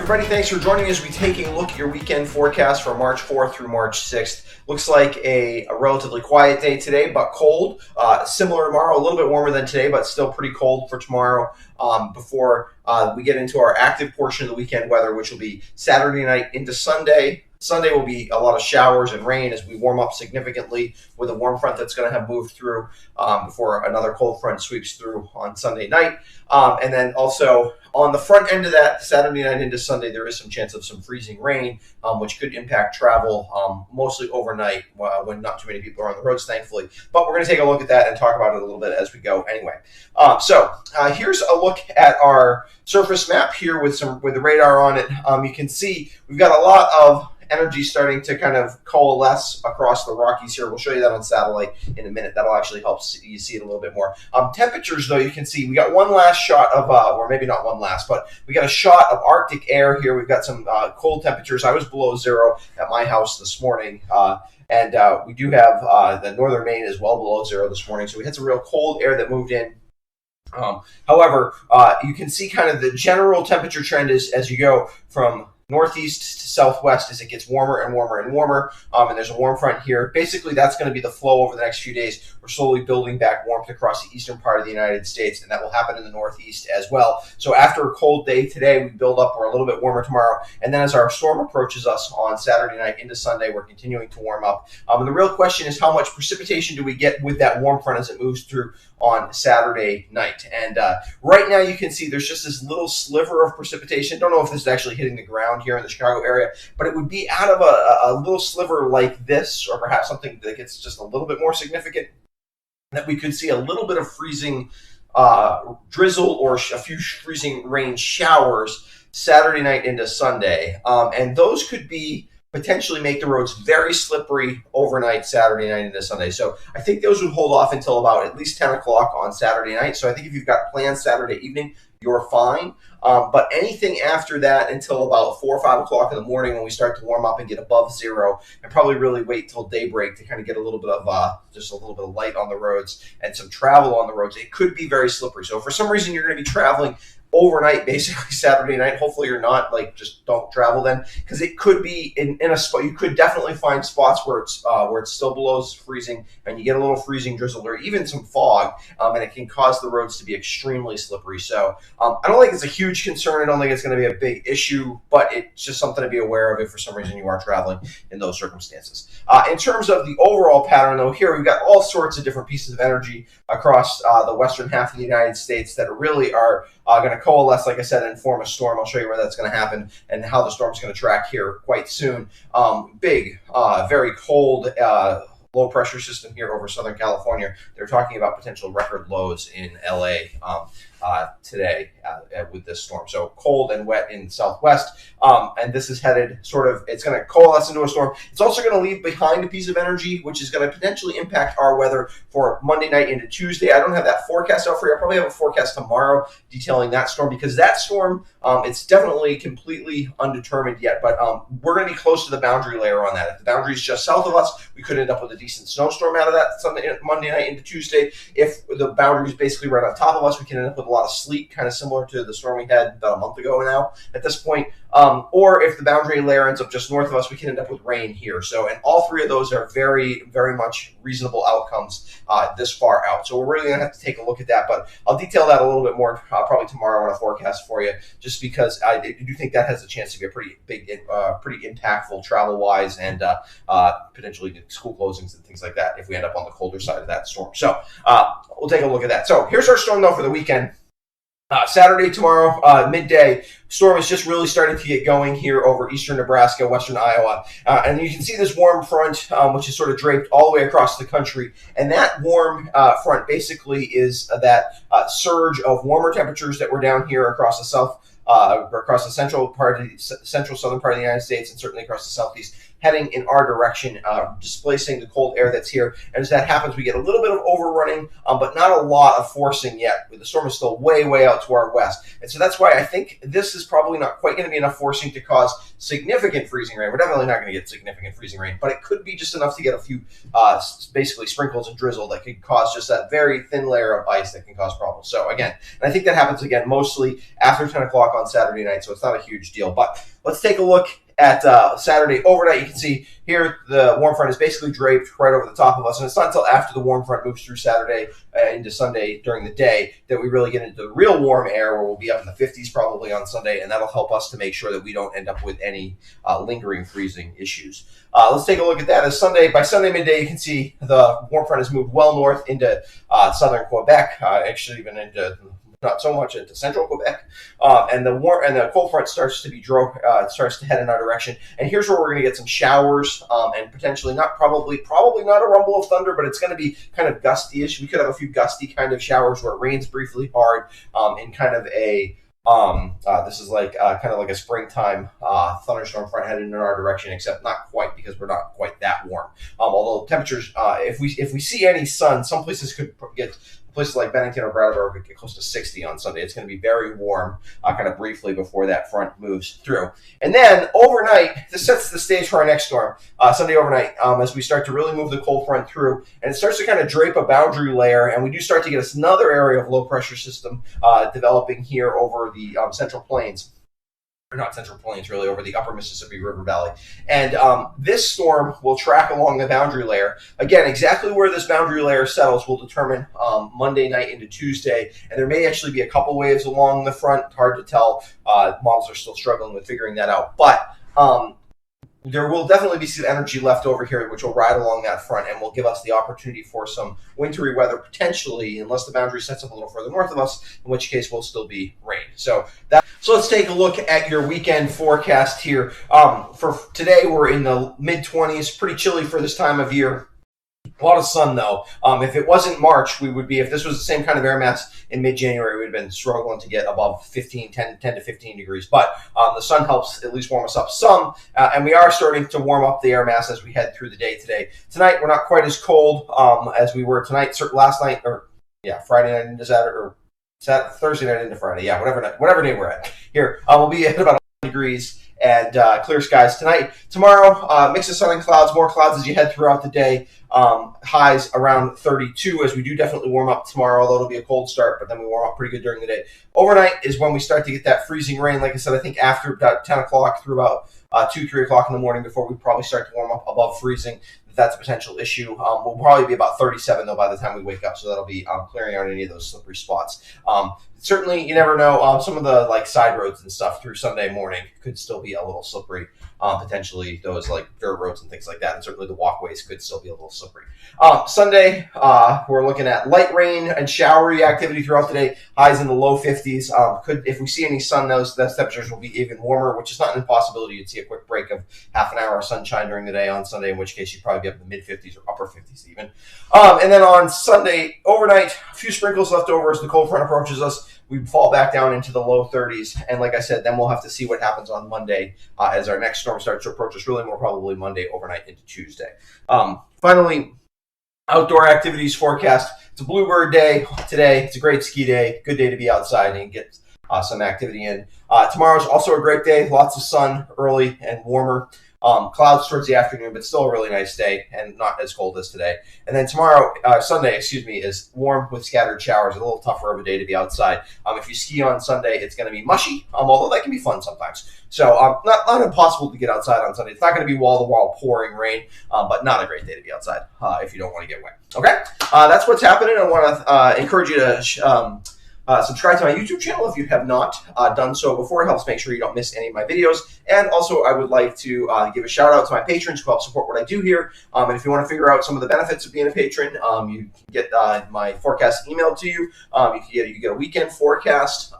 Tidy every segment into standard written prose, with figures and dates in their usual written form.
everybody, thanks for joining us. We take a look at your weekend forecast for March 4th through March 6th. Looks like a relatively quiet day today, but cold. Similar tomorrow, a little bit warmer than today, but still pretty cold for tomorrow before we get into our active portion of the weekend weather, which will be Saturday night into Sunday. Sunday will be a lot of showers and rain as we warm up significantly with a warm front that's going to have moved through before another cold front sweeps through on Sunday night. And then also on the front end of that, Saturday night into Sunday, there is some chance of some freezing rain, which could impact travel mostly overnight when not too many people are on the roads, thankfully. But we're going to take a look at that and talk about it a little bit as we go anyway. So here's a look at our surface map here with the radar on it. You can see we've got a lot of energy starting to kind of coalesce across the Rockies here. We'll show you that on satellite in a minute. That'll actually help you see it a little bit more. Temperatures, though, you can see we got one last shot of, or maybe not one last, but we got a shot of Arctic air here. We've got some cold temperatures. I was below zero at my house this morning. And we do have the northern Maine is well below zero this morning. So we had some real cold air that moved in. However, you can see kind of the general temperature trend is as you go from northeast to southwest as it gets warmer and warmer and warmer, and there's a warm front here. Basically, that's going to be the flow over the next few days. We're slowly building back warmth across the eastern part of the United States, and that will happen in the northeast as well. So after a cold day today, we build up. We're a little bit warmer tomorrow, and then as our storm approaches us on Saturday night into Sunday, we're continuing to warm up. And the real question is how much precipitation do we get with that warm front as it moves through on Saturday night. And right now you can see there's just this little sliver of precipitation. Don't know if this is actually hitting the ground here in the Chicago area, but it would be out of a little sliver like this, or perhaps something that gets just a little bit more significant, that we could see a little bit of freezing drizzle or a few freezing rain showers Saturday night into Sunday. And those could be potentially make the roads very slippery overnight Saturday night into Sunday. So I think those would hold off until about at least 10 o'clock on Saturday night. So I think if you've got plans Saturday evening, you're fine. But anything after that until about 4 or 5 o'clock in the morning when we start to warm up and get above zero, and probably really wait till daybreak to kind of get a little bit of just a little bit of light on the roads and some travel on the roads, it could be very slippery. So if for some reason you're going to be traveling overnight, basically Saturday night, hopefully you're not, just don't travel then, because it could be in a spot. You could definitely find spots where it's still below freezing and you get a little freezing drizzle or even some fog, and it can cause the roads to be extremely slippery. So I don't think it's a huge concern. I don't think it's going to be a big issue, but it's just something to be aware of if for some reason you are traveling in those circumstances. In terms of the overall pattern, though, here we've got all sorts of different pieces of energy across the western half of the United States that really are going to coalesce, like I said, and form a storm. I'll show you where that's going to happen and how the storm's going to track here quite soon. Big, very cold, low pressure system here over Southern California. They're talking about potential record lows in LA today with this storm. So cold and wet in Southwest, and this is headed it's going to coalesce into a storm. It's also going to leave behind a piece of energy, which is going to potentially impact our weather for Monday night into Tuesday. I don't have that forecast out for you. I'll probably have a forecast tomorrow detailing that storm, because that storm, it's definitely completely undetermined yet, but we're going to be close to the boundary layer on that. If the boundary is just south of us, we could end up with a decent snowstorm out of that Monday night into Tuesday. If the boundary is basically right on top of us, we can end up with a lot of sleet, kind of similar to the storm we had about a month ago now at this point. Or if the boundary layer ends up just north of us, we can end up with rain here. So, and all three of those are very, very much reasonable outcomes this far out. So we're really going to have to take a look at that, but I'll detail that a little bit more probably tomorrow on a forecast for you, just because I do think that has a chance to be a pretty big, pretty impactful travel-wise, and potentially school closings and things like that if we end up on the colder side of that storm. So we'll take a look at that. So here's our storm, though, for the weekend. Saturday, tomorrow, midday, storm is just really starting to get going here over eastern Nebraska, western Iowa. And you can see this warm front, which is sort of draped all the way across the country. And that warm front basically is that surge of warmer temperatures that were down here across the south, across the central southern part of the United States, and certainly across the southeast, heading in our direction, displacing the cold air that's here. And as that happens, we get a little bit of overrunning, but not a lot of forcing yet. The storm is still way, way out to our west. And so that's why I think this is probably not quite going to be enough forcing to cause significant freezing rain. We're definitely not going to get significant freezing rain, but it could be just enough to get a few basically sprinkles and drizzle that could cause just that very thin layer of ice that can cause problems. So again, and I think that happens again mostly after 10 o'clock on Saturday night, so it's not a huge deal. But let's take a look at Saturday overnight. You can see here the warm front is basically draped right over the top of us, and it's not until after the warm front moves through Saturday into Sunday during the day that we really get into the real warm air, where we'll be up in the 50s probably on Sunday, and that'll help us to make sure that we don't end up with any lingering freezing issues. Let's take a look at that. By Sunday midday, you can see the warm front has moved well north into southern Quebec, actually even into not so much into central Quebec, and the cold front starts to head in our direction. And here's where we're going to get some showers, and potentially probably not a rumble of thunder, but it's going to be kind of gusty-ish. We could have a few gusty kind of showers where it rains briefly hard, in kind of a this is like kind of like a springtime thunderstorm front headed in our direction, except not quite, because we're not quite that warm. Although temperatures, if we see any sun, some places could get. Places like Bennington or Brattleboro could get close to 60 on Sunday. It's going to be very warm, kind of briefly before that front moves through. And then overnight, this sets the stage for our next storm, Sunday overnight, as we start to really move the cold front through. And it starts to kind of drape a boundary layer, and we do start to get another area of low pressure system developing here over the Central Plains. Or not Central Plains, really, over the upper Mississippi River Valley. And this storm will track along the boundary layer. Again, exactly where this boundary layer settles will determine Monday night into Tuesday. And there may actually be a couple waves along the front. Hard to tell. Models are still struggling with figuring that out. But there will definitely be some energy left over here, which will ride along that front and will give us the opportunity for some wintry weather potentially, unless the boundary sets up a little further north of us, in which case we'll still be rain. So let's take a look at your weekend forecast here. For today, we're in the mid-20s, pretty chilly for this time of year. A lot of sun, though. If it wasn't March, if this was the same kind of air mass in mid-January, we'd have been struggling to get above 10 to 15 degrees. But the sun helps at least warm us up some, and we are starting to warm up the air mass as we head through the day today. Tonight, we're not quite as cold as we were tonight, last night, Friday night into Saturday, or Thursday night into Friday. Yeah, whatever day we're at. Here, we'll be at about 11 degrees. And clear skies tonight. Tomorrow, mix of sun and clouds, more clouds as you head throughout the day. Highs around 32 as we do definitely warm up tomorrow, although it'll be a cold start, but then we warm up pretty good during the day. Overnight is when we start to get that freezing rain. Like I said, I think after about 10 o'clock through about 2, 3 o'clock in the morning before we probably start to warm up above freezing. That's a potential issue. We'll probably be about 37, though, by the time we wake up, so that'll be clearing out any of those slippery spots. Certainly, you never know. Some of the side roads and stuff through Sunday morning could still be a little slippery. Potentially those dirt roads and things like that, and certainly the walkways could still be a little slippery. Sunday, we're looking at light rain and showery activity throughout the day. Highs in the low 50s. If we see any sun, those temperatures will be even warmer, which is not an impossibility. You'd see a quick break of half an hour of sunshine during the day on Sunday, in which case you'd probably be up in the mid 50s or upper 50s even. And then on Sunday overnight, a few sprinkles left over as the cold front approaches us. We fall back down into the low 30s, and like I said, then we'll have to see what happens on Monday as our next storm starts to approach us. Really, more probably Monday overnight into Tuesday. Finally, outdoor activities forecast. It's a bluebird day today. It's a great ski day. Good day to be outside and get some activity in. Tomorrow's also a great day. Lots of sun early and warmer. Clouds towards the afternoon, but still a really nice day and not as cold as today. And then Sunday, is warm with scattered showers. A little tougher of a day to be outside. If you ski on Sunday, it's going to be mushy, although that can be fun sometimes. So not impossible to get outside on Sunday. It's not going to be wall-to-wall pouring rain, but not a great day to be outside if you don't want to get wet. Okay? That's what's happening. I want to encourage you to subscribe to my YouTube channel if you have not done so before. It helps make sure you don't miss any of my videos. And also, I would like to give a shout out to my patrons who help support what I do here. And if you want to figure out some of the benefits of being a patron, you can get my forecast emailed to you. You can get a weekend forecast.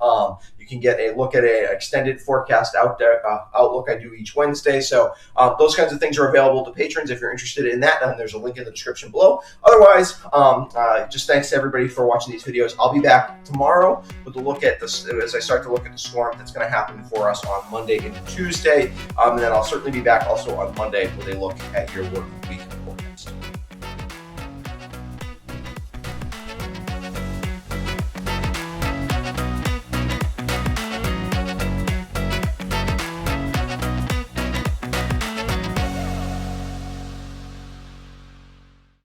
You can get a look at an extended forecast outlook I do each Wednesday. So those kinds of things are available to patrons if you're interested in that. And there's a link in the description below. Otherwise, just thanks to everybody for watching these videos. I'll be back tomorrow with a look at this as I start to look at the storm that's going to happen for us on Monday into Tuesday. Tuesday. And then I'll certainly be back also on Monday with a look at your work week